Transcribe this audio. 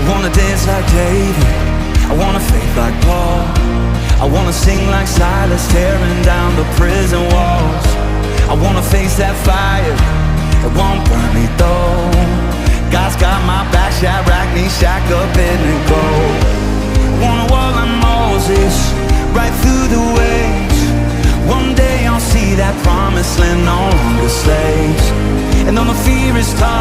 wanna dance like David, I wanna faith like Paul, I wanna sing like Silas, tearing down the prison walls. I wanna face that fire, it won't burn me though. God's got my back, Shadrach, Meshach, Abednego. Wanna walk like Moses, right through the waves. One day I'll see that promised land, no longer slaves. And though my fear is tough,